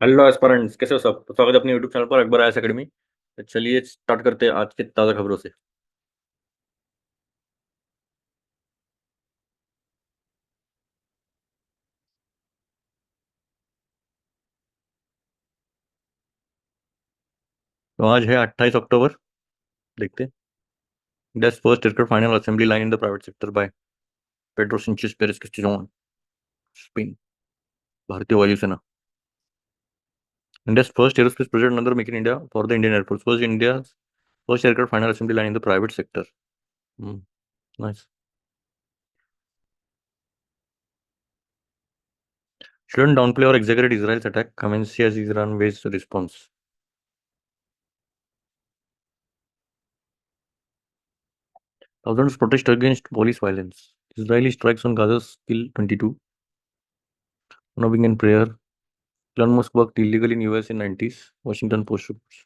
Hello एस्पारेंट्स, कैसे हो सब? तो स्वागत है अपने यूट्यूब चैनल पर अकबर आयस अकेडमी। तो चलिए स्टार्ट करते हैं आज के ताज़ा खबरों से। तो आज है 28 अक्टूबर। देखते हैं। India's first aircraft final assembly line in the private sector by Pedro Sanchez Perez Castejon, Spain. भारतीय वायुसेना। India's first aerospace project under make in India for the Indian air force was India first aircraft final assembly line in the private sector. Nice. Shouldn't downplay or exaggerate Israel's attack, Khamenei as Iran weighs response. Thousands protest against police violence. Israeli strikes on Gaza kill 22. Nubbing in prayer. Elon Musk worked illegally in US in 90s. Washington Post reports.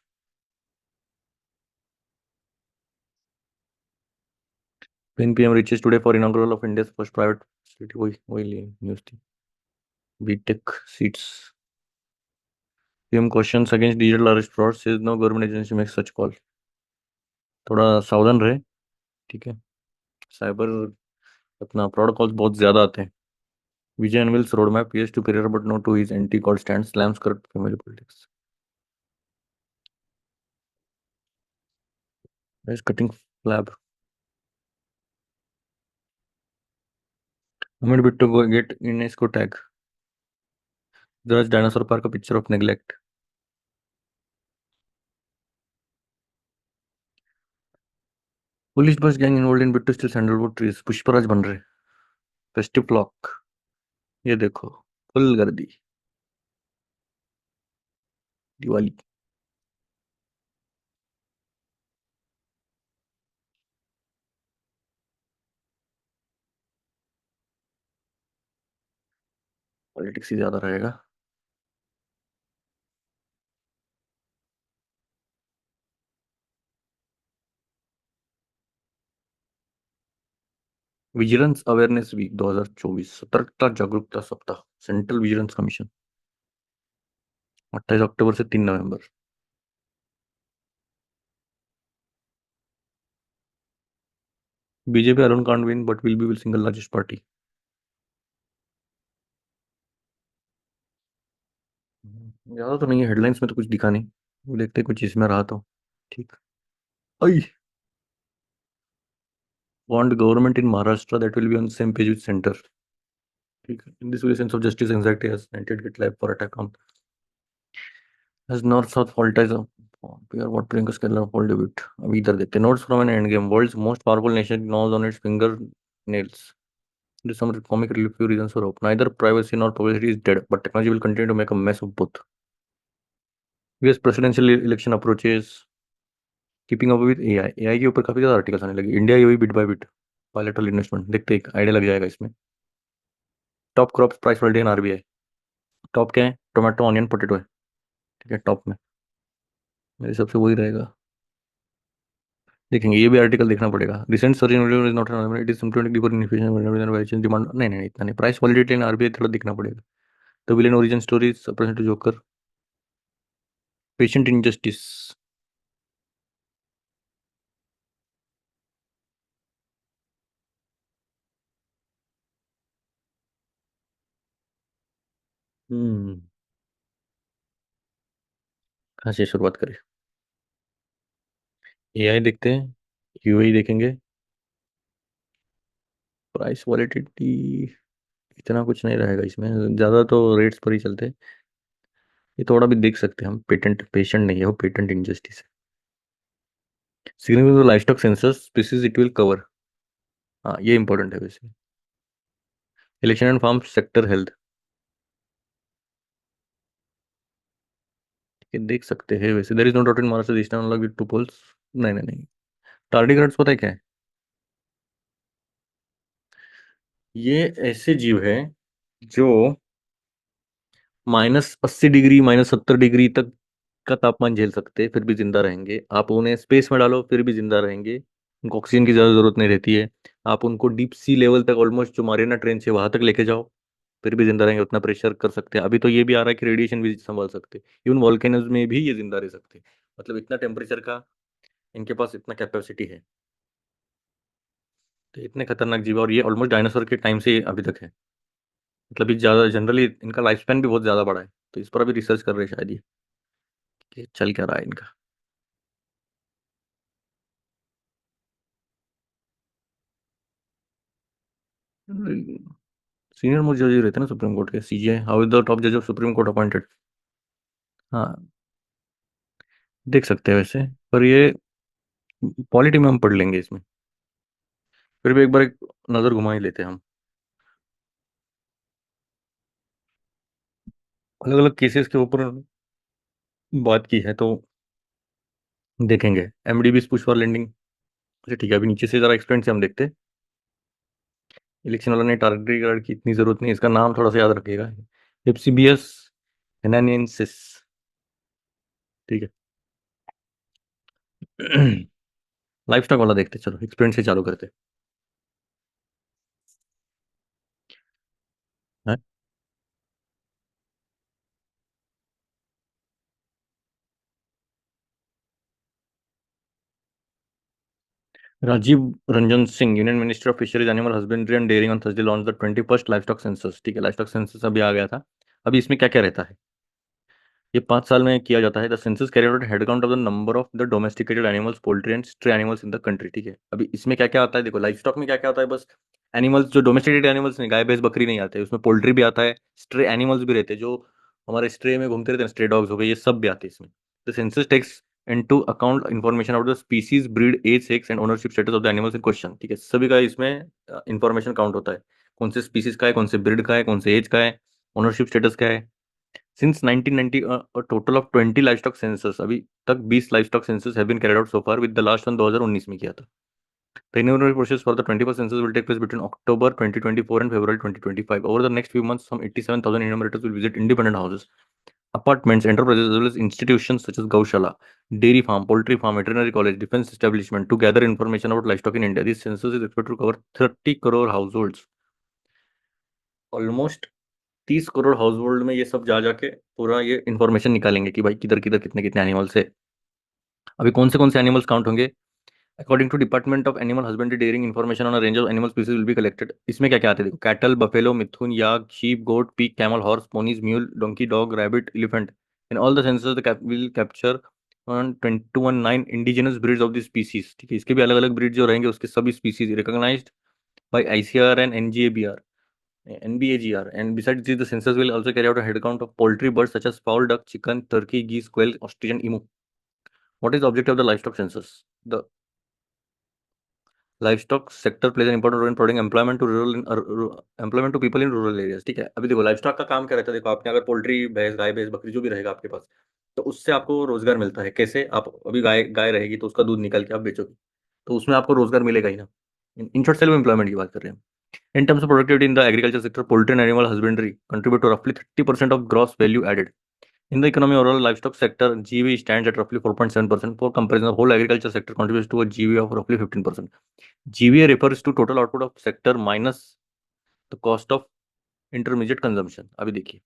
When PM reaches today for inaugural of India's first private facility. वही news थी। BTech seats. PM questions against digital arrest fraud says no government agency makes such call. थोड़ा सावधान रहे। ठीक है। Cyber अपना fraud calls बहुत ज्यादा आते हैं। Vijay unveils road map yes to career but no to his anti call stand slams corrupt family politics. Is cutting flab. Amid bit to go get UNESCO tag. There's dinosaur park a picture of neglect. Police bust gang involved in बिट्टू still sandalwood trees. Pushparaj बन रहे। Festive flock. ये देखो। Full गर्दी। Diwali. Politics ही ज्यादा रहेगा। Vigilance awareness week 2024 सतर्कता जागरूकता सप्ताह। सेंट्रल विजिलेंस कमीशन 28 अक्टूबर से 3 नवंबर। BJP Arun can't win but will be single largest party. ज्यादा तो नहीं है, हेडलाइंस में तो कुछ दिखा नहीं। वो देखते हैं, कुछ इसमें रहा तो ठीक। I want government in Maharashtra that will be on same page with centre. ठीक है। In this way sense of justice anxiety has ignited gate life for attack on as north south fault as a peer what Priyanka's Kerala fault debut. अब इधर देखते हैं। Notes from an end game. World's most powerful nation knows on its finger nails. There's some comic relief few reasons for hope. Neither privacy nor publicity is dead, but technology will continue to make a mess of both. US presidential election approaches. Keeping up with AI. AI के ऊपर काफी ज्यादा articles आने लगे। India UAE bit by bit. Bilateral investment देखते एक idea लग जाएगा इसमें। टॉप क्रॉप्स प्राइस वोल्टेज इन आरबीआई। टॉप क्या है? टोमेटो ऑनियन पोटेटो है। ठीक है, टॉप में मेरे हिसाब से वही रहेगा। देखेंगे, ये भी आर्टिकल देखना पड़ेगा। Recent surge in value is not an it is symptomatic deeper inflation variation demand. नहीं नहीं इतना नहीं। प्राइस वॉलिटिलिटी इन आरबीआई थोड़ा देखना पड़ेगा। The villain origin stories present Joker. Patient injustice. हम्म। कहाँ से शुरुआत करें? एआई देखते हैं। यूएई देखेंगे। प्राइस वॉलिटिलिटी इतना कुछ नहीं रहेगा इसमें, ज्यादा तो रेट्स पर ही चलते हैं। ये थोड़ा भी देख सकते हैं हम। पेटेंट पेशेंट नहीं है वो, पेटेंट इनजस्टिस है। Significant livestock census species it will cover. हाँ, ये इंपॉर्टेंट है वैसे। Election and farm sector health. ये देख सकते हैं वैसे। There is no doubt in Maharashtra this time along with two polls. नहीं नहीं नहीं। टार्डिग्राड्स पता है क्या है? ये ऐसे जीव है जो -80 डिग्री -70 डिग्री तक का तापमान झेल सकते हैं, फिर भी जिंदा रहेंगे। आप उन्हें स्पेस में डालो फिर भी जिंदा रहेंगे। उनको ऑक्सीजन की ज्यादा जरूरत नहीं रहती है। आप उनको डीप सी लेवल तक, ऑलमोस्ट जो मारियाना ट्रेंच है वहां तक लेके जाओ, फिर भी जिंदा रहेंगे, उतना प्रेशर कर सकते हैं। अभी तो ये भी आ रहा है कि रेडिएशन भी संभाल सकते हैं, इवन वॉल्केनोज में भी ये जिंदा रह सकते हैं। मतलब इतना टेम्परेचर का इनके पास इतना कैपेसिटी है। तो इतने खतरनाक जीव, और ये ऑलमोस्ट डायनासोर के टाइम से अभी तक है। मतलब ये ज़्यादा जनरली इनका लाइफ स्पैन भी बहुत ज़्यादा बड़ा है, तो इस पर अभी रिसर्च कर रहे हैं शायद ये, कि चल क्या रहा है इनका। सीनियर मोस्ट जज रहते हैं ना सुप्रीम कोर्ट के, सीजे, हाउ इज द टॉप जज ऑफ सुप्रीम कोर्ट अपॉइंटेड। हाँ, देख सकते हैं वैसे, पर ये पॉलिटी में हम पढ़ लेंगे इसमें, फिर भी एक बार एक नज़र घुमा ही लेते हैं हम। अलग अलग केसेस के ऊपर बात की है तो देखेंगे। MDB push for landing. अच्छा ठीक है, अभी नीचे से जरा एक्सपेंड से हम देखते हैं। इलेक्शन वाला ने टारगेट कार्ड की इतनी जरूरत नहीं, इसका नाम थोड़ा सा याद रखिएगा। एप्सिबियस हेनानियंसिस। ठीक है। लाइफ स्टॉक वाला देखते हैं, चलो एक्सपेंड से चालू करते हैं। Rajiv Ranjan Singh, union minister of fisheries, animal husbandry and dairying, on Thursday launch the 21st livestock census. ठीक है, लाइफ स्टॉक सेंसस अभी आ गया था। अभी इसमें क्या क्या रहता है, ये 5 साल में किया जाता है। The census carry out head count of the number of the domesticated animals, poultry and stray animals in the country. ठीक है, अभी इसमें क्या क्या आता है देखो, लाइफ स्टॉक में क्या क्या होता है, बस एनिमल्स जो डोमेस्टिकेटेड एनिमल्स नहीं, गाय भैंस बकरी नहीं आते, उसमें पोल्ट्री भी आता है, स्ट्रे एनिमल्स भी रहते हैं जो हमारे स्ट्रे में घूमते रहते हैं, स्ट्रे डॉग्स हो गए, ये सब भी आते हैं इसमें। The census takes into account information about the species, breed, age, sex and ownership status of the animals in question. ठीक है, सभी का इसमें इंफॉर्मेशन काउंट होता है, कौन से स्पीसीज का है, कौन से ब्रीड का है, कौन से एज का है, ओनरशिप स्टेटस क्या है। Since 1990, a total of 20 livestock census, अभी तक 20 livestock census have been carried out so far, with the last one 2019 में किया था। The inaugural process for the 21st census will take place between October 2024 and February 2025. Over the next few months, some 87,000 enumerators will visit independent houses, apartments, enterprises, as well as institutions such as Gaushala, dairy farm, poultry farm, veterinary college, defense establishment to gather information about livestock in India. This census is expected to cover 30 crore households. Almost 30 crore house hold में ये सब जा जाके पूरा ये information निकालेंगे कि भाई किधर किधर कितने कितने एनिमल्स है। अभी कौन से एनिमल्स काउंट होंगे, according to department of animal husbandry dairying, information on range of animal species will be collected. इसमें क्या क्या आते हैं देखो, cattle, buffalo, mithun, yak, sheep, goat, pig, camel, horse, ponies, mule, donkey, dog, rabbit, elephant. In all the census the will capture on 219 indigenous breeds of the species. ठीक है, इसके भी अलग अलग ब्रीड जो रहेंगे उसके सभी species recognised by ICR and NGABR, NBAGR. And besides this, the census will also carry out a head count of poultry birds such as fowl, duck, chicken, turkey, geese, quail, ostrich, and emu. What is the objective of the livestock census? The livestock sector plays an important role in providing employment to employment to people in rural areas. ठीक है, अभी देखो livestock का काम क्या रहता है, देखो आपने अगर पोल्ट्री, भैंस, गाय, भैंस, बकरी जो भी रहेगा आपके पास, तो उससे आपको रोजगार मिलता है। कैसे, आप अभी गाय गाय रहेगी तो उसका दूध निकाल के आप बेचोगे, तो उसमें आपको रोजगार मिलेगा ही ना। इन शॉर्ट सेल्फ एम्प्लॉयमेंट की बात कर रहे हैं। In terms of productivity in the agriculture sector, poultry and animal husbandry contribute to roughly 30% of gross value added. In the economy overall, livestock sector GV stands at roughly 4.7%. For comparison, the whole agriculture sector contributes to a GV of roughly 15%. GVA refers to total output of sector minus the cost of intermediate consumption. अभी देखिए,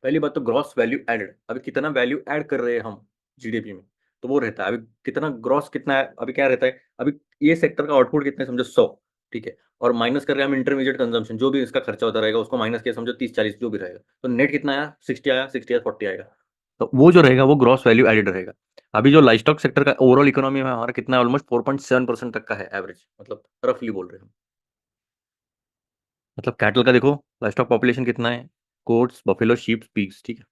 पहली बात तो gross value added, अभी कितना value add कर रहे हैं हम जीडीपी में, तो वो रहता है अभी कितना ग्रॉस कितना है, अभी क्या रहता है, अभी ये सेक्टर का आउटपुट कितना है समझो 100। ठीक है, और माइनस कर रहे हैं हम इंटरमीडिएट कंजम्पशन, जो भी इसका खर्चा होता रहेगा उसको माइनस किया समझो 30-40 जो भी रहेगा, तो नेट कितना आया, 60 आया, 60 या 40 आएगा। तो वो जो रहेगा वो ग्रॉस वैल्यू एडेड रहेगा। अभी जो लाइवस्टॉक सेक्टर का ओवरऑल इकोनॉमी में हमारा कितना है, ऑलमोस्ट 4.7% तक का है एवरेज, मतलब रफली बोल रहे हैं हम। मतलब कैटल का देखो लाइवस्टॉक पॉपुलेशन कितना है, गोट्स, बफेलो, शीप, पिग्स। ठीक है,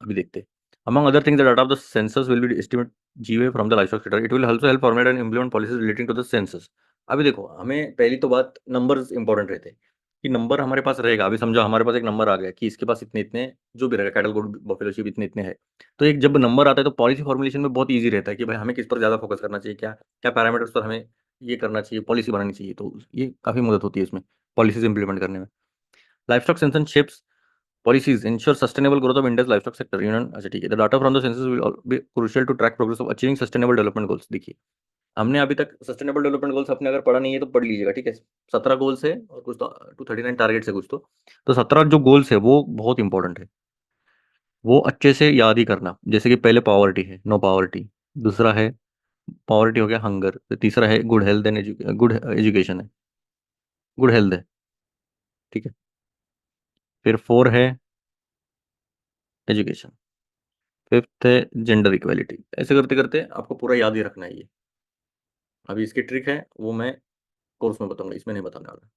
अभी देखते हैं। Among other things, the data of the census will be estimate GWA from the livestock sector. It will also help formulate and implement policies relating to the census. अभी देखो, हमें पहली तो बात नंबर्स इंपॉर्टेंट रहते हैं, कि नंबर हमारे पास रहेगा। अभी समझो हमारे पास एक नंबर आ गया कि इसके पास इतने इतने जो भी रहेगा, कैटल, गोट, बफेलो, शीप इतने इतने है। तो एक जब नंबर आता है तो पॉलिसी फॉर्मुलेशन में बहुत ईजी रहता है कि भाई हमें किस पर ज़्यादा फोकस करना चाहिए, क्या क्या पैरामीटर्स पर हमें ये करना चाहिए, पॉलिसी बनानी चाहिए। तो ये काफ़ी मदद होती है इसमें पॉलिसीज इंप्लीमेंट करने में। Livestock sanction shapes policies ensure sustainable growth of India's livestock sector. अच्छा ठीक है, the data from the census will be crucial to track progress of achieving sustainable development goals. देखिए, हमने अभी तक सस्टेनेबल डेवलपमेंट गोल्स अपने अगर पढ़ा नहीं है तो पढ़ लीजिएगा, ठीक है। 17 गोल्स है और कुछ तो 239 टारगेट्स है कुछ तो 17 जो गोल्स है वो बहुत इंपॉर्टेंट है, वो अच्छे से याद ही करना। जैसे कि पहले पॉवर्टी है, नो पॉवर्टी। दूसरा है पॉवर्टी हो गया हंगर। तीसरा है good health and good education है, गुड हेल्थ है, ठीक है। फिर 4 है एजुकेशन। फिफ्थ है जेंडर इक्वेलिटी। ऐसे करते करते आपको पूरा याद ही रखना है ये। अभी इसकी ट्रिक है वो मैं कोर्स में बताऊंगा, इसमें नहीं बताने वाला।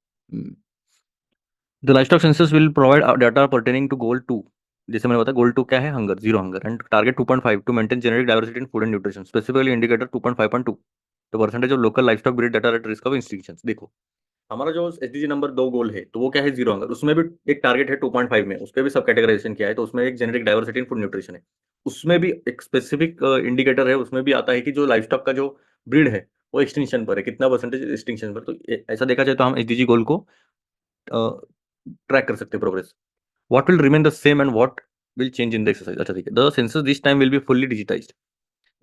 The life census will provide data pertaining to goal 2। जैसे मैंने बताया गोल 2 क्या है, hunger, zero hunger, and target 2.5 to maintain genetic diversity in food and nutrition, specifically indicator 2.5.2 the percentage of local livestock breed data at risk of extinction. देखो हमारा जो SDG number 2 गोल है तो वो क्या है, जीरो हंगर। उसमें भी एक टारगेट है 2.5 में, उस पर भी सब कैटेगराइजेशन किया है। तो उसमें एक genetic diversity in food nutrition है, उसमें भी एक स्पेसिफिक इंडिकेटर है। उसमें भी आता है कि जो लाइफस्टॉक का जो ब्रीड है वो एक्सटिंक्शन पर है, कितना परसेंटेज एक्सटिंक्शन पर। तो ऐसा देखा जाए तो हम एसडीजी गोल को ट्रैक कर सकते हैं progress. What will remain the same and what will change in the exercise? अच्छा ठीक है, the census this time will be fully digitized,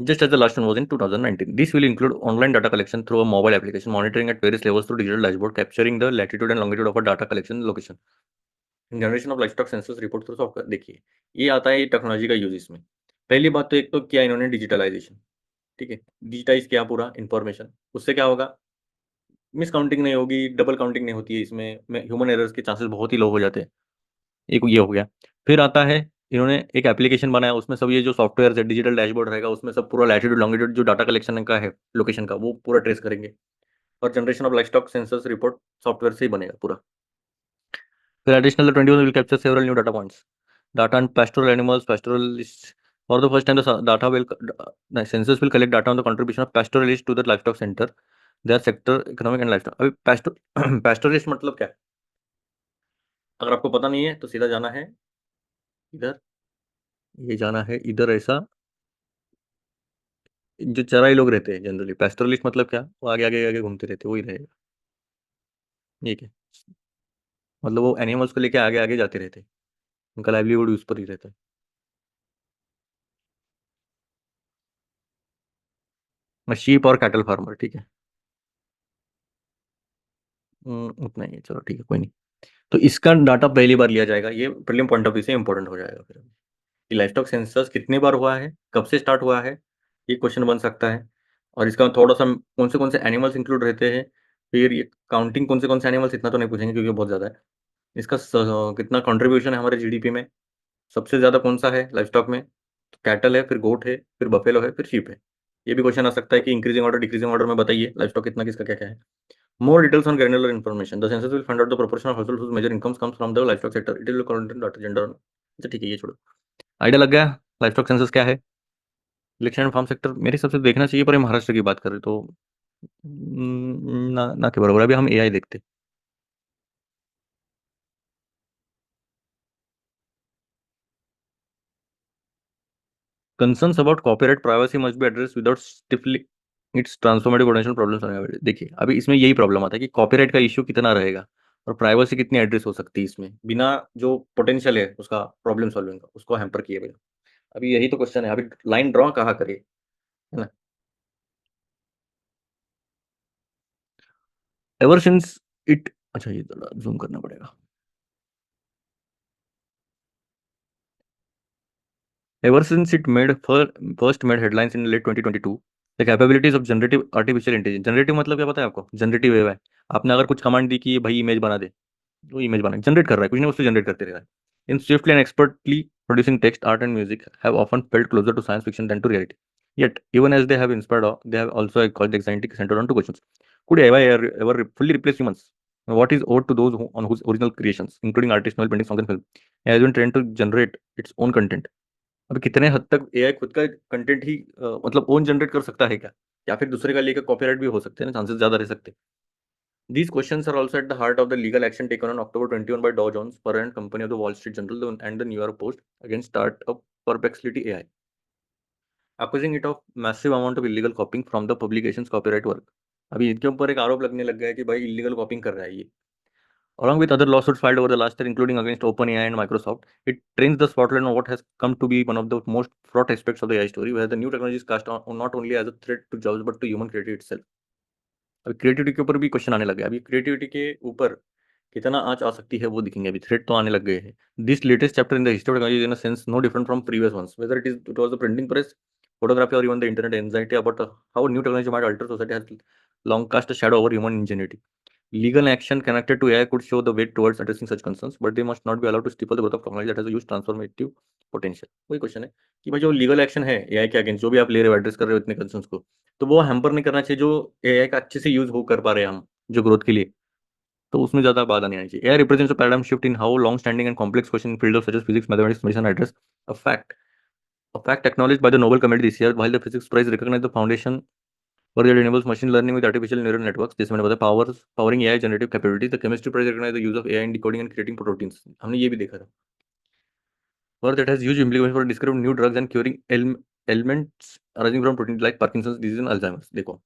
just as the last one was in 2019. This will include online data collection through a mobile application, monitoring at various levels through digital dashboard, capturing the latitude and longitude of a data collection location, generation of livestock census report through software. देखिए ये आता है technology का use इसमें। पहली बात तो एक तो किया इन्होंने डिजिटलाइजेशन, ठीक है। डिजिटाइज किया पूरा इंफॉर्मेशन, उससे क्या होगा, मिस काउंटिंग नहीं होगी, डबल काउंटिंग नहीं होती है इसमें, ह्यूमन एरर्स के चांसेस बहुत ही लो हो जाते हैं। एक ये हो गया। फिर आता है इन्होंने एक एप्लीकेशन बनाया, उसमें सब ये जो सॉफ्टवेयर है, डिजिटल डैशबोर्ड रहेगा, उसमें सब पूरा लैटिट्यूड लॉन्गिट्यूड जो डाटा कलेक्शन का है लोकेशन का वो पूरा ट्रेस करेंगे। और generation of livestock census report software से ही बनेगा पूरा। फिर additional 21 will capture several new data points, data on pastoral animals, pastoralist. For the first time the data will census will collect data on the contribution of pastoralist to the livestock centre, their sector economic and livestock. अभी pastoralist मतलब क्या है, अगर आपको पता नहीं है तो सीधा जाना है इधर, ये जाना है इधर ऐसा। जो चराई लोग रहते हैं जनरली, पैस्टोरलिस्ट मतलब क्या, वो आगे आगे आगे घूमते रहते हैं, वही रहेगा। ठीक है, मतलब वो एनिमल्स को लेके आगे आगे जाते रहते हैं, उनका लाइवलीहुड उस पर ही रहता है। शीप और कैटल फार्मर, ठीक है। उतना ही है, चलो ठीक है, कोई नहीं। तो इसका डाटा पहली बार लिया जाएगा, ये प्रीलिम पॉइंट ऑफ व्यू से इंपॉर्टेंट हो जाएगा। फिर कि लाइफस्टॉक सेंसस कितने बार हुआ है, कब से स्टार्ट हुआ है, ये क्वेश्चन बन सकता है। और इसका थोड़ा सा कौन से एनिमल्स इंक्लूड रहते हैं, फिर ये काउंटिंग कौन से एनिमल्स, इतना तो नहीं पूछेंगे क्योंकि बहुत ज़्यादा है। इसका कितना कंट्रीब्यूशन है हमारे जीडीपी में, सबसे ज़्यादा कौन सा है लाइफस्टॉक में, तो कैटल है, फिर गोट है, फिर बफेलो है, फिर शीप है। ये भी क्वेश्चन आ सकता है कि इंक्रीजिंग ऑर्डर डिक्रीजिंग ऑर्डर में बताइए लाइफस्टॉक कितना किसका क्या क्या है। More details on granular information, the census will find out the proportion of household whose major incomes comes from the livestock sector, it will contain data gender. अच्छा ठीक है, ये छोड़ो, आइडिया लग गया लाइफस्टॉक सेंसस क्या है। इलेक्शन एंड फार्म सेक्टर मेरे हिसाब से देखना चाहिए, पर ये महाराष्ट्र की बात करें तो ना ना के बराबर। अभी हम एआई देखते। Concerns about copyright privacy must be addressed without stifling its transformative potential problems। देखिए अभी इसमें यही प्रॉब्लम आता है कि कॉपीराइट का इश्यू कितना रहेगा और प्राइवेसी कितनी एड्रेस हो सकती है इसमें, बिना जो पोटेंशियल है उसका प्रॉब्लम सॉल्विंग का उसको हैम्पर किए बिना। अभी यही तो क्वेश्चन है, अभी लाइन ड्रॉ कहाँ करे, है ना। एवर सिंस इट, अच्छा ये थोड़ा जूम करना पड़ेगा। Ever since it made first made headlines in late 2022, the capabilities of generative artificial intelligence, generative मतलब क्या पता है आपको, जनरेटिव एआई। आपने अगर कुछ कमांड दी कि भाई इमेज बना दे, वो इमेज बना जनरेट कर रहा है, कुछ नहीं उससे जनरेट करते रह रहा है। In swiftly and expertly producing text, art, and music have often felt closer to science fiction than to reality. Yet, even as they have inspired, they have also caused anxiety centered on two questions. Could AI ever fully replace humans? What is owed to those on whose original creations, including artisanal paintings, songs, and film, has been trained to generate its own content? अब कितने हद तक AI खुद का content ही मतलब own generate कर सकता है क्या, या फिर दूसरे का लेकर कॉपीराइट भी हो सकते हैं ना, चांसेस ज्यादा रह सकते हैं। These questions are also at the heart of the legal action taken on October 21 by Dow Jones, parent company of the Wall Street Journal and the New York Post, against startup Perplexity AI, accusing it of massive amount of illegal copying from the publication's copyright work। अभी इनके ऊपर एक आरोप लगने लग गया है कि भाई इलीगल कॉपिंग कर रहा है ये। Along with other lawsuits filed over the last year, including against OpenAI and Microsoft, it trains the spotlight on what has come to be one of the most fraught aspects of the AI story, where the new technology is cast on not only as a threat to jobs but to human creativity itself. अभी creativity के ऊपर भी question आने लगे, अभी creativity के ऊपर कितना आंच आ सकती है वो दिखेंगे, अभी थ्रेट तो आने लग गए हैं. This latest chapter in the history of technology in a sense no different from previous ones, whether it was the printing press, photography, or even the internet. Anxiety about how new technology might alter society has long cast a shadow over human ingenuity. Legal action connected to AI could show the way towards addressing such concerns, but they must not be allowed to stifle the growth of technology that has a huge transformative potential. वही question है कि भाई जो legal action है AI के against, जो भी आप ले रहे हो, एड्रेस कर रहे हो इतने कंसर्न्स को, तो वो हैम्पर नहीं करना चाहिए जो एआई का अच्छे से यूज हो कर पा रहे हैं हम जो ग्रोथ के लिए, तो उसमें ज्यादा बाधा नहीं आनी चाहिए. AI represents a paradigm shift in how long standing and complex question in field of such as physics, mathematics, medicine address. A fact a fact acknowledged by the Nobel Committee this year, while the Physics Prize recognized the foundation for that enables machine learning with artificial neural networks, जैसे मैंने बताया powering AI generative capabilities. The Chemistry Prize recognized the use of AI in decoding and creating proteins. हमने ये भी देखा था. Further, that has huge implications for discovering new drugs and curing ailments arising from proteins like Parkinson's disease and Alzheimer's. देखो,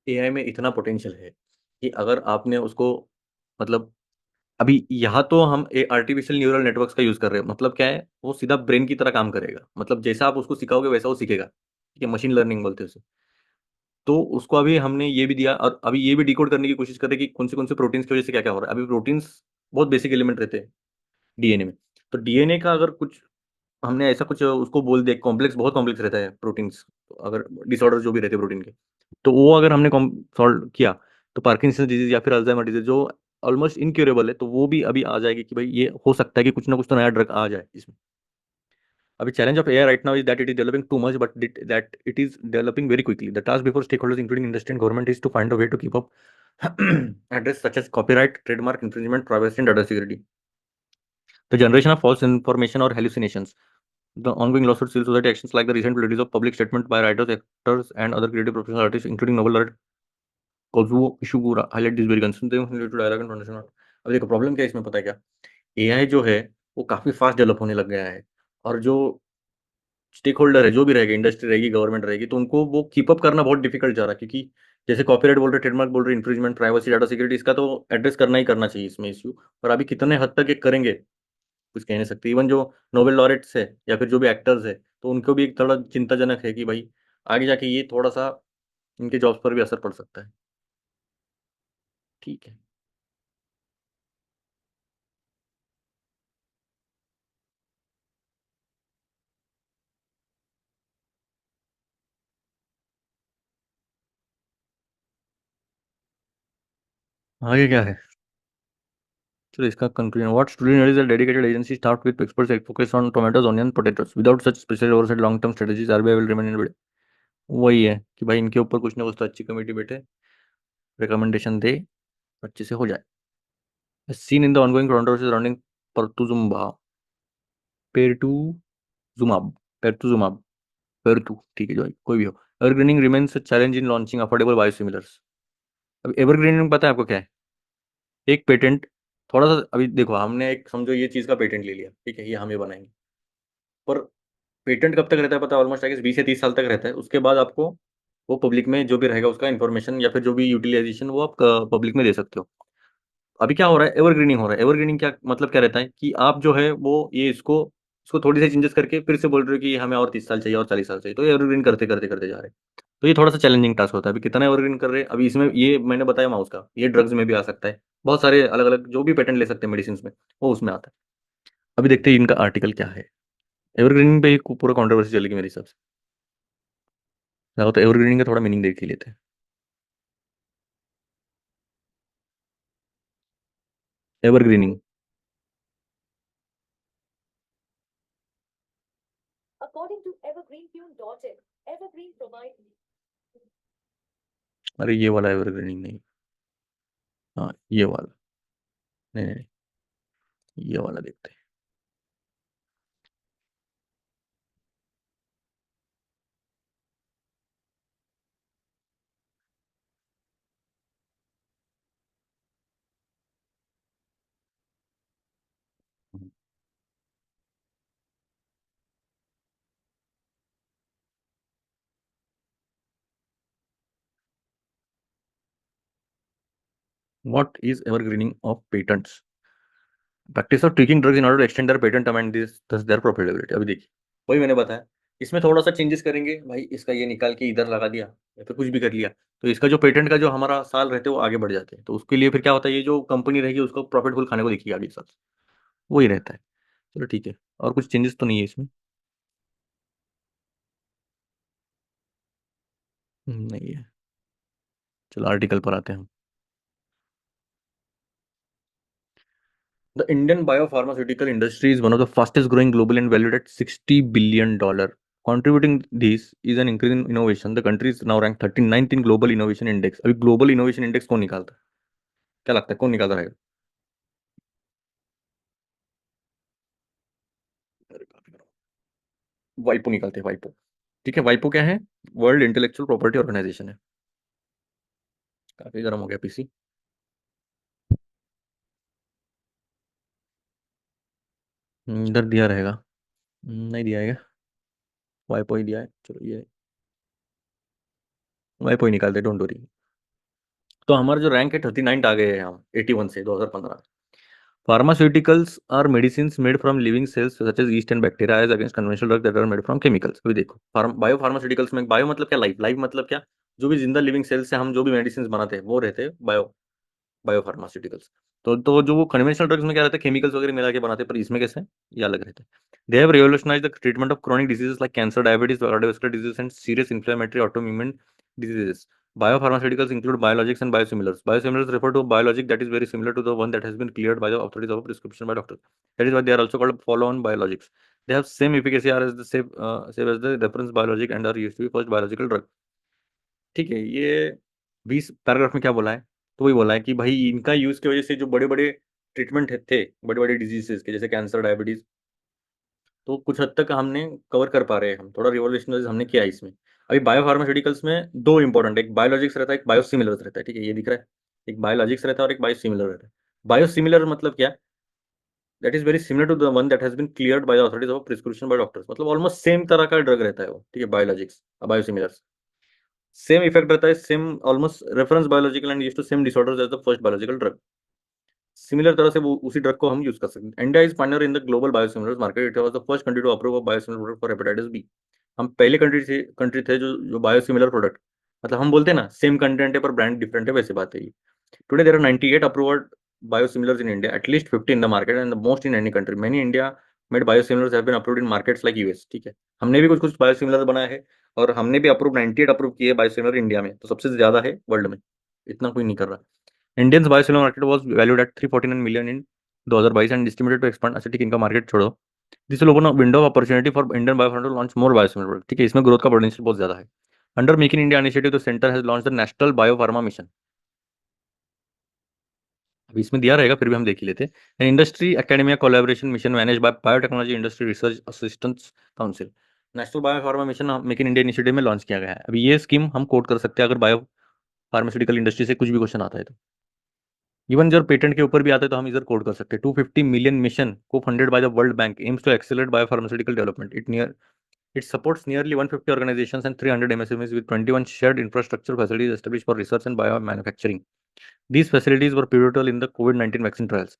AI में इतना potential है कि अगर आपने उसको, मतलब अभी यहाँ तो हम आर्टिफिशियल न्यूरल नेटवर्क्स का यूज कर रहे हैं, मतलब क्या है, वो सीधा ब्रेन की तरह काम करेगा, मतलब जैसा आप उसको सिखाओगे वैसा वो सीखेगा, ठीक है, मशीन लर्निंग बोलते हैं उसे. तो उसको अभी हमने ये भी दिया और अभी ये भी डिकोड करने की कोशिश कर रहे हैं कि कौन से प्रोटीन्स की वजह से क्या क्या हो रहा है. अभी प्रोटीन्स बहुत बेसिक एलिमेंट रहते हैं डीएनए में, तो डीएनए का अगर कुछ हमने ऐसा कुछ उसको बोल दिया, कॉम्प्लेक्स बहुत कॉम्प्लेक्स रहता है प्रोटीन्स, अगर डिसऑर्डर जो भी रहते हैं प्रोटीन के, तो वो अगर हमने सॉल्व किया, तो पार्किंसन डिजीज या फिर अल्जाइमर डिजीज जो ऑलमोस्ट इनक्यूरेबल है, तो वो भी अभी आ जाएगी कि भाई ये हो सकता है कि कुछ ना कुछ तो नया ड्रग आ जाए इसमें. अभी challenge of AI right now is that it is developing too much, but that it is developing very quickly. The task before stakeholders, including industry and government, is to find a way to keep up address such as copyright, trademark infringement, privacy, and data security. The generation of false information or hallucinations. The ongoing lawsuits, civil society actions like the recent release of public statement by writers, actors, and other creative professional artists, including Nobel laureate Kazuo Ishiguro, highlight this very concern related to dialogue and foundation. अब देखो problem क्या है इसमें, पता है क्या, AI जो है वो काफी फास्ट डेवलप होने लग गया है, और जो स्टेक होल्डर है, जो भी रहेगा, इंडस्ट्री रहेगी, गवर्नमेंट रहेगी, तो उनको वो कीप अप करना बहुत डिफिकल्ट जा रहा है, क्योंकि जैसे कॉपीराइट बोल रहे, ट्रेडमार्क बोल रहे, इन्फ्रिंजमेंट, प्राइवेसी, डाटा सिक्योरिटी, इसका तो एड्रेस करना ही करना चाहिए इसमें इश्यू. और अभी कितने हद तक ये करेंगे कुछ कह नहीं सकते. इवन जो नोबेल लॉरेट्स है या फिर जो भी एक्टर्स है, तो उनको भी एक थोड़ा चिंताजनक है कि भाई आगे जाके ये थोड़ा सा इनके जॉब्स पर भी असर पड़ सकता है. ठीक है. आगे क्या है, चलो इसका conclusion. What student is a dedicated agency staffed with experts focus on tomatoes, onion, potatoes. Without such special oversight, long term strategies, RBI will remain in. वही है कि भाई इनके ऊपर कुछ ना कुछ तो अच्छी कमेटी बैठे, रिकमेंडेशन दे, अच्छे से हो जाए. Seen in the ongoing controversy surrounding pertuzumab, पेरटूजुमाब, पेरटूजुमाब, पेरटू, ठीक है जो है, कोई भी हो. Evergreening remains a challenge in launching affordable biosimilars. अब एवरग्रीनिंग पता है आपको क्या है, एक पेटेंट, थोड़ा सा अभी देखो, हमने एक समझो ये चीज का पेटेंट ले लिया, ठीक है, ये हम ये बनाएंगे, पर पेटेंट कब तक रहता है पता है, ऑलमोस्ट आई गेस 20 से 30 साल तक रहता है. उसके बाद आपको वो पब्लिक में जो भी रहेगा उसका इन्फॉर्मेशन या फिर जो भी यूटिलाइजेशन वो आप पब्लिक में दे सकते हो. अभी क्या हो रहा है, एवरग्रीनिंग हो रहा है. एवरग्रीनिंग क्या मतलब, क्या रहता है कि आप जो है वो ये इसको इसको थोड़ी सी चेंजेस करके फिर से बोल रहे हो कि हमें और 30 साल चाहिए और 40 साल चाहिए, तो एवरग्रीन करते करते करते जा रहे हैं. तो ये थोड़ा सा चैलेंजिंग टास्क होता है. अभी कितना एवरग्रीन कर रहे हैं, अभी इसमें ये मैंने बताया माउस का, ये ड्रग्स में भी आ सकता है, बहुत सारे अलग अलग जो भी पेटेंट ले सकते हैं मेडिसिन में, वो उसमें आता है. अभी देखते हैं इनका आर्टिकल क्या है. एवरग्रीनिंग पे एक पूरा कॉन्ट्रोवर्सी चलेगी मेरे हिसाब से. तो एवरग्रीनिंग का थोड़ा मीनिंग देख ही लेते हैं. एवरग्रीनिंग, अरे ये वाला एवरग्रीनिंग नहीं, हाँ ये वाला, नहीं नहीं नहीं, ये वाला देखते हैं. What is evergreening of patents? Practice of tweaking drugs in order to extend their patent term and this thus their profitability. अभी देखिए, वही मैंने बताया, इसमें थोड़ा सा चेंजेस करेंगे भाई, इसका ये निकाल के इधर लगा दिया या फिर कुछ भी कर लिया, तो इसका जो पेटेंट का जो हमारा साल रहते हैं वो आगे बढ़ जाते हैं, तो उसके लिए फिर क्या होता है, ये जो कंपनी रहेगी उसको प्रॉफिटफुल खाने को देखिए आगे साल, वही रहता है। चलो ठीक है, और कुछ चेंजेस तो नहीं है इसमें? नहीं है। चलो आर्टिकल पर आते हैं हम। The Indian biopharmaceutical industry is one of the fastest growing globally and valued at $60 billion. Contributing this is an increase in innovation. The country is now ranked 39th in global innovation index. अभी global innovation index कौन निकालता है? क्या लगता है कौन निकालता रहेगा? अरे काफी गर्म। वाइपो निकालते हैं, वाइपो। ठीक है, वाइपो क्या है? वर्ल्ड इंटेलेक्चुअल प्रॉपर्टी ऑर्गेनाइजेशन है। काफी गर्म हो गया पीसी। इधर दिया रहेगा। नहीं दिया है क्या? वाइपो ही दिया है, चलो ये वाइपो ही निकालते, डोंट वरी। तो हमारा जो रैंक है 39 आ गए हैं हम 81 से 2015। Pharmaceuticals are medicines made from living cells such as yeast and bacteria as against conventional drugs that are made from chemicals। अभी देखो, बायो फार्मास्यूटिकल्स में बायो मतलब क्या? लाइफ। लाइफ मतलब क्या? जो भी जिंदा लिविंग सेल्स से हम जो भी मेडिसिन बनाते हैं वो रहते हैं बायो बायो फार्मास्यूटिकल्स। तो जो वो कन्वेंशनल ड्रग्स में क्या रहता है, केमिकल्स वगैरह मिला के बनाते हैं, पर इसमें कैसे है? ये अलग रहता है। They have revolutionised the treatment of chronic diseases like cancer, diabetes, cardiovascular disease and serious inflammatory autoimmune diseases. Biopharmaceuticals include biologics and biosimilars. Biosimilars refer to a biologic that is very similar to the one that has been cleared by the authorities of a prescription by doctors. That is why they are also called follow-on biologics. They have same efficacy as the same as the reference biologic and are used to be first biological drug. ठीक है, ये 20 paragraph में क्या बोला है? तो वही बोला है कि भाई इनका यूज की वजह से जो बड़े बड़े ट्रीटमेंट थे बड़े बड़े डिजीजेस के, जैसे कैंसर, डायबिटीज, तो कुछ हद तक हमने कवर कर पा रहे हैं, हम थोड़ा रिवोल्यूशनरी हमने किया है इसमें। अभी बायो फार्मास्यूटिकल्स में दो इंपॉर्टेंट, एक बायोलॉजिक्स रहता है, एक बायोसिमिलर्स रहता है। ठीक है, ये दिख रहा है, एक बायोलॉजिक्स रहता है और एक बायोसिमिलर रहता है। बायोसिमिलर मतलब क्या? That is very similar to the one that has been cleared by the authorities of prescription by doctors, मतलब ऑलमोस्ट सेम तरह का ड्रग रहता है वो। ठीक है, बायोलॉजिक्स बायोसिमिलर्स सेम इफेक्ट रहता है, same almost reference biological and used to same disorders as the first biological drug. Similar तरह से वो उसी ड्रग को हम यूज कर सकते हैं। India is partner in the global biosimilars market. It was the first country to approve a biosimilar product for hepatitis B. हम पहले कंट्री थे जो बायोसिमिलर प्रोडक्ट, मतलब हम बोलते हैं ना सेम कंटेंट है पर ब्रांड डिफरेंट है, वैसे बात है ये। Today there are 98 approved biosimilars in India, at least 50 in the market and the most in any country. Many India made biosimilars have been approved in markets like US। ठीक है, हमने भी कुछ कुछ बायोसिमिलर बनाया है और हमने भी अप्रूव 98 अप्रूव किए बायोसिमिलर इंडिया में, तो सबसे ज्यादा है वर्ल्ड में, इतना कोई नहीं कर रहा। Indians biosimilar market was valued at 349 million in 2022 and estimated to expand. अच्छा ठीक है, इनका मार्केट छोड़ो। This will open a window of opportunity for Indian biopharma to launch more biosimilar product. ठीक है, इसमें ग्रोथ का पोटेंशियल बहुत ज्यादा है। Under make in India initiative the centre has launch the national biopharma mission. अभी इसमें दिया रहेगा, फिर भी हम देख ही लेते हैं। Industry academia collaboration mission manage by biotechnology industry research assistance council. National biopharma mission make in India initiative में लॉन्च किया गया है। अभी ये स्कीम हम कोट कर सकते हैं अगर बायो फार्मास्यूटिकल इंडस्ट्री से कुछ भी क्वेश्चन आता है तो। इवन जब पेटेंट के ऊपर भी आता है तो हम इधर कोड कर सकते हैं। 250 मिलियन मिशन को funded by the world bank aims to accelerate biopharmaceutical development. It supports nearly 150 organizations and 300 MSMEs with 21 shared infrastructure facilities established for research and biomanufacturing. These facilities were pivotal in the COVID-19 vaccine trials.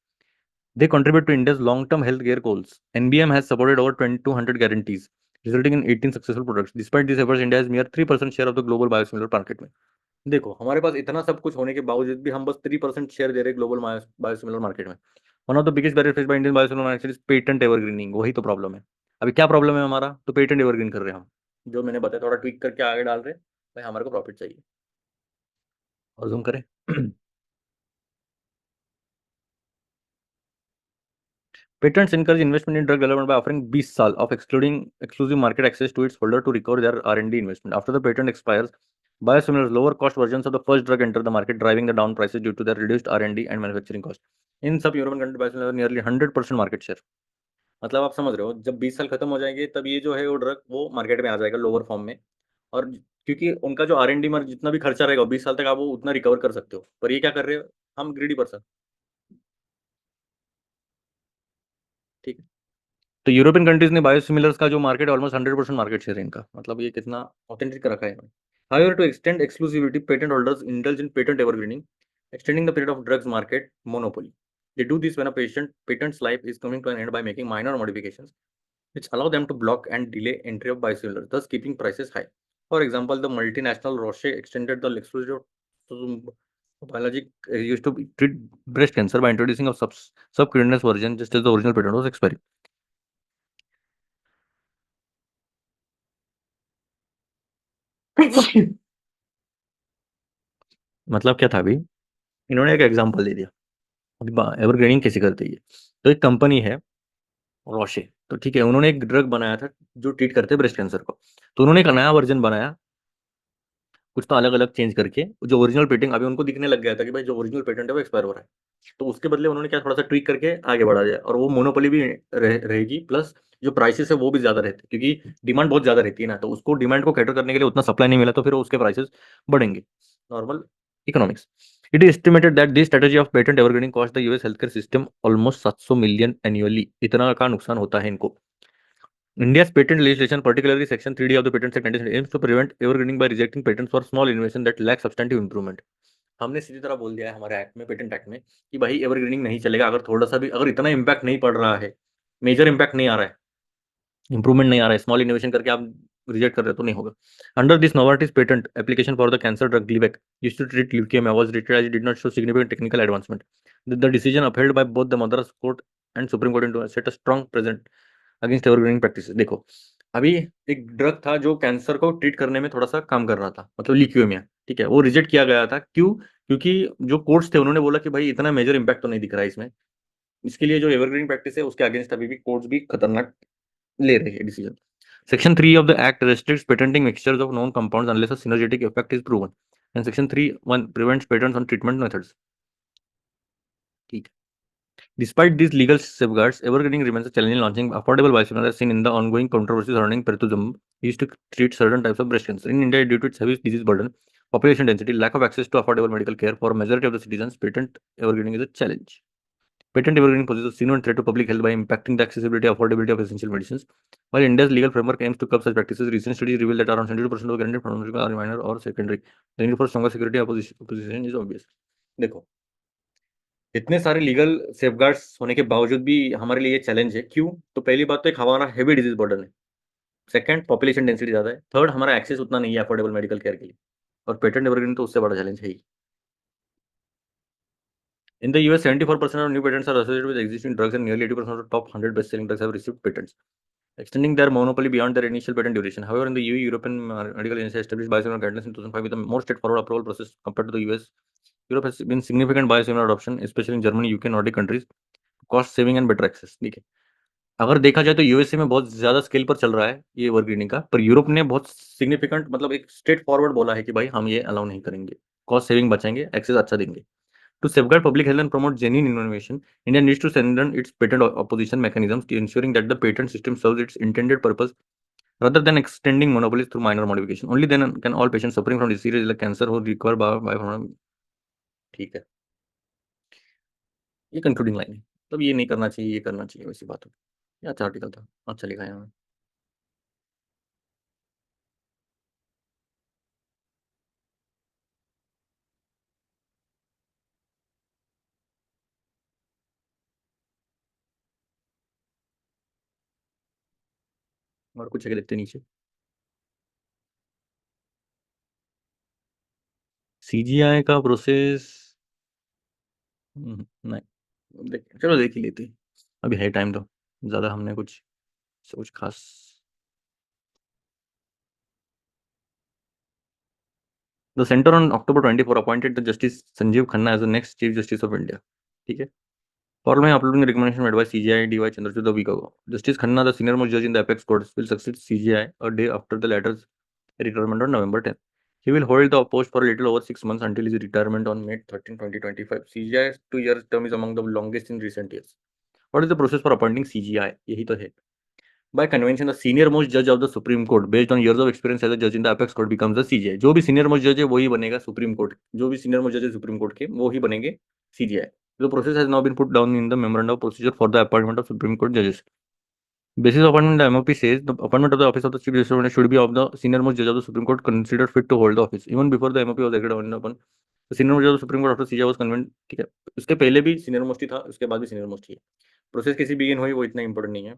They contribute to India's long-term healthcare goals. NBM has supported over 2200 guarantees, resulting in 18 successful products. Despite these efforts, India has mere 3% share of the global biosimilar market में। देखो, हमारे पास इतना सब कुछ होने के बावजूद भी हम बस 3% शेयर दे रहे हैं ग्लोबल बायोसिमिलर मार्केट में। One of the biggest barrier faced by Indian biosimilar market is patent evergreening. वही तो प्रॉब्लम है। अभी क्या प्रॉब्लम है हमारा? तो पेटेंट एवरग्रीन कर रहे हैं हम, जो मैंने बताया, थोड़ा ट्विक करके आगे डाल रहे हैं भाई, हमारे को प्रॉफिट चाहिए। और जूम करें। Patents encourage investment in drug development by offering 20 साल of excluding exclusive market access to its holder to recover their R&D investment. After the patent expires, biosimilars lower cost versions of the first drug enter the market, driving the down prices due to their reduced R&D and manufacturing cost. इन सब European country biosimilar nearly 100% market share. मतलब आप समझ रहे हो, जब 20 साल खत्म हो जाएंगे तब ये जो है वो ड्रग वो मार्केट में आ जाएगा लोअर फॉर्म में। और क्योंकि उनका जो R&D में जितना भी खर्चा रहेगा 20 साल तक आप वो उतना रिकवर कर सकते हो, पर ये क्या कर रहे हो, हम ग्रीडी पर्सन। ठीक है, तो यूरोपियन कंट्रीज ने बायोसिमिलर्स का जो मार्केट ऑलमोस्ट 100% मार्केट शेयर है इनका, मतलब ये कितना ऑथेंटिक रखा है इन्होंने। However to extend exclusivity patent holders indulge in patent evergreening. Extending the period of drugs market monopoly. They do this when a patent's life is coming to an end by making minor modifications, which allow them to block and delay entry of biosimilars, thus keeping prices high. For example, the multinational Roche extended the exclusive to biologic used to treat breast cancer by introducing a subcutaneous version just as the original patent was expiring. मतलब क्या था अभी, इन्होंने एक example दे दिया। अभी evergreening कैसे करते हैं, तो एक कंपनी है रोशे, तो ठीक है, उन्होंने एक ड्रग बनाया था जो ट्रीट करते हैं ब्रेस्ट कैंसर को, तो उन्होंने एक नया वर्जन बनाया, कुछ तो अलग अलग चेंज करके। जो ओरिजिनल पेटेंट अभी उनको दिखने लग गया था कि भाई जो ओरिजिनल पेटेंट है वो एक्सपायर हो रहा है, तो उसके बदले उन्होंने क्या थोड़ा सा ट्वीक करके आगे बढ़ा दिया, और वो मोनोपोली भी रहेगी, प्लस जो प्राइसेस है वो भी ज्यादा रहते हैं, क्योंकि डिमांड बहुत ज्यादा रहती है ना, तो उसको डिमांड को कैटर करने के लिए उतना सप्लाई नहीं मिला, तो फिर उसके प्राइसेस बढ़ेंगे। Normal economics. It is estimated that this strategy of patent evergreening cost the US health care system almost 700 million annually, इतना का नुकसान होता है इनको। India's patent legislation, particularly Section 3D of the Patent Act 1970, aims to prevent evergreening by rejecting patents for small innovation that lack substantive improvement. हमने सीधी तरह बोल दिया है हमारे एक्ट में, पेटेंट एक्ट में, कि भाई एवरग्रीनिंग नहीं चलेगा अगर थोड़ा सा भी, अगर इतना इम्पैक्ट नहीं पड़ रहा है, मेजर इम्पैक्ट नहीं आ रहा है, इंप्रूवमेंट नहीं आ रहा है, स्मॉल इनोवेशन करके आप रिजेक्ट कर रहे हो तो नहीं होगा। Under this Novartis patent application for the cancer drug Glivec used to treat leukaemia was rejected as it did not show significant technical advancement. The decision upheld by both the Madras court and supreme court in set a strong precedent against evergreening practices. देखो, अभी एक drug था जो cancer को treat करने में थोड़ा सा काम कर रहा था, मतलब ल्यूकेमिया, ठीक है, वो रिजेक्ट किया गया था। क्यों? क्योंकि जो कोर्ट्स थे उन्होंने बोला कि भाई इतना मेजर इम्पैक्ट तो नहीं दिख रहा है इसमें, इसके लिए जो एवरग्रीन प्रैक्टिस है उसके अगेंस्ट अभी भी कोर्ट्स भी खतरनाक ले रहे हैं decision. Section 3 of the Act restricts patenting mixtures of known compounds unless a synergetic effect is proven. And Section 3(1) prevents patents on treatment methods. ठीक है। Despite these legal safeguards, evergreening remains a challenge in launching affordable biosimilars, as seen in the ongoing controversy surrounding pertuzumab, used to treat certain types of breast cancer. In India, due to its heavy disease burden, population density, lack of access to affordable medical care for a majority of the citizens, patent evergreening is a challenge. Patent evergreening poses a serious threat to public health by impacting the accessibility and affordability of essential medicines. While India's legal framework aims to curb such practices, recent studies reveal that around 72% of granted pharmaceuticals are minor or secondary. The need for stronger security opposition is obvious. देखो, इतने सारे legal safeguards होने के बावजूद भी हमारे लिए ये चैलेंज है। क्यों? तो पहली बात तो एक हमारा हेवी डिजीज बर्डन है, सेकंड पॉपुलेशन डेंसिटी ज़्यादा है, थर्ड हमारा एक्सेस उतना नहीं है अफोर्डेबल मेडिकल केयर के लिए, और पेटेंट एवरग्रीन तो उससे बड़ा चैलेंज है ही। In the US, 74% of new patents are associated with existing drugs, and nearly 80% of the top 100 best-selling drugs have received patents, extending their monopoly beyond their initial patent duration. However, in the EU, European Medical Agency established biosimilar guidelines in 2005 with a more straightforward approval process compared to the US. Europe has been significant biosimilar adoption, especially in Germany, UK, Nordic countries, cost saving and better access. ठीक है, अगर देखा जाए तो USA में बहुत ज्यादा scale पर चल रहा है ये एवरग्रीनिंग का, पर यूरोप ने बहुत सिग्निफिकेंट, मतलब एक स्ट्रेट फॉरवर्ड बोला है कि भाई हम ये अलाउ नहीं करेंगे, कॉस्ट सेविंग बचाएंगे, एक्सेस अच्छा देंगे। To safeguard public health and promote genuine innovation, India needs to strengthen its patent opposition mechanisms, ensuring that the patent system serves its intended purpose rather than extending monopolies through minor modification. Only then can all patients suffering from diseases like cancer who require bio ठीक है, ये concluding line है, तब ये नहीं करना चाहिए, ये करना चाहिए, वैसी बात हो। ये अच्छा आर्टिकल था, अच्छा लिखा है यहाँ। और कुछ है देखते नीचे। सीजीआई का प्रोसेस नहीं, चलो देख ही लेते हैं, अभी है टाइम तो, ज़्यादा हमने कुछ खास। The centre on October 24 appointed the justice Sanjiv Khanna as the next chief justice of India. ठीक है, following uploading the recommendation made by CJI DY Chandrachud a week ago, Justice Khanna, the senior most judge in the apex court, will succeed CJI a day after the latter's retirement on November 10th. He will hold the post for a little over 6 months until his retirement on May 13, 2025. CJI's 2 year term is among the longest in recent years. What is the process for appointing CJI? यही तो है। By convention, the senior most judge of the Supreme Court, based on years of experience as a judge in the apex court, becomes the CJI. जो भी senior most judge है वही बनेगा supreme court, जो भी senior most judge है supreme court के वो ही बनेंगे CJI. The process has now been put down in the memorandum of procedure for the appointment of Supreme Court judges. Basis of appointment, the MOP says the appointment of the office of the Chief Justice should be of the senior most judge of the Supreme Court considered fit to hold the office. Even before the MOP was agreed on तो senior most supreme court after सीजा was convent, ठीक है। उसके पहले भी senior most ही था, उसके बाद भी सीनियर मोस्ट ही है। प्रोसेस कैसी बिगिन हुई वो इतना इंपॉर्टेंट नहीं है।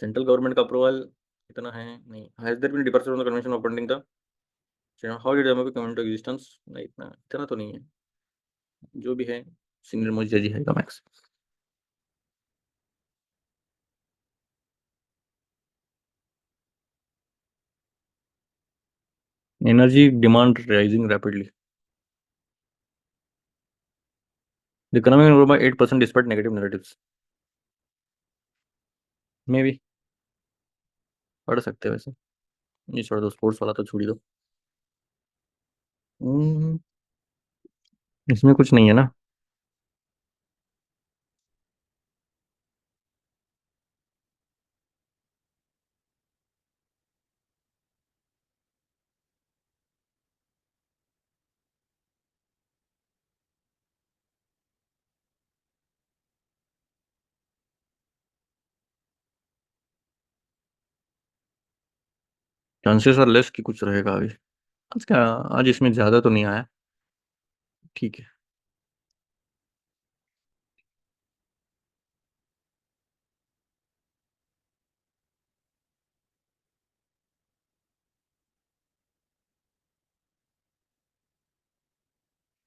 सेंट्रल गवर्नमेंट का अप्रूवल इतना है नहीं। Has there been departure from the convention of appointing the, how did democracy come into existence, नहीं इतना इतना तो नहीं है। जो भी है सीनियर मोस्ट जज ही है का max. Energy demand rising rapidly, the economy grow by 8% despite negative narratives. May be पढ़ सकते हैं वैसे। ये छोड़ दो, स्पोर्ट्स वाला तो छोड़ ही दो। हम्म, इसमें कुछ नहीं है ना। चांसेस आर लेस कि कुछ रहेगा आगे। आज क्या, आज इसमें ज्यादा तो नहीं आया। ठीक है।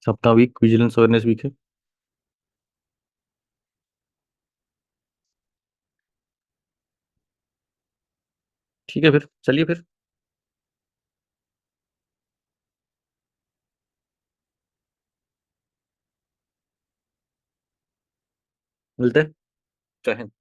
सप्ताह वीक विजिलेंस अवेयरनेस वीक है। ठीक है फिर, चलिए फिर मिलते हैं। जय हिंद।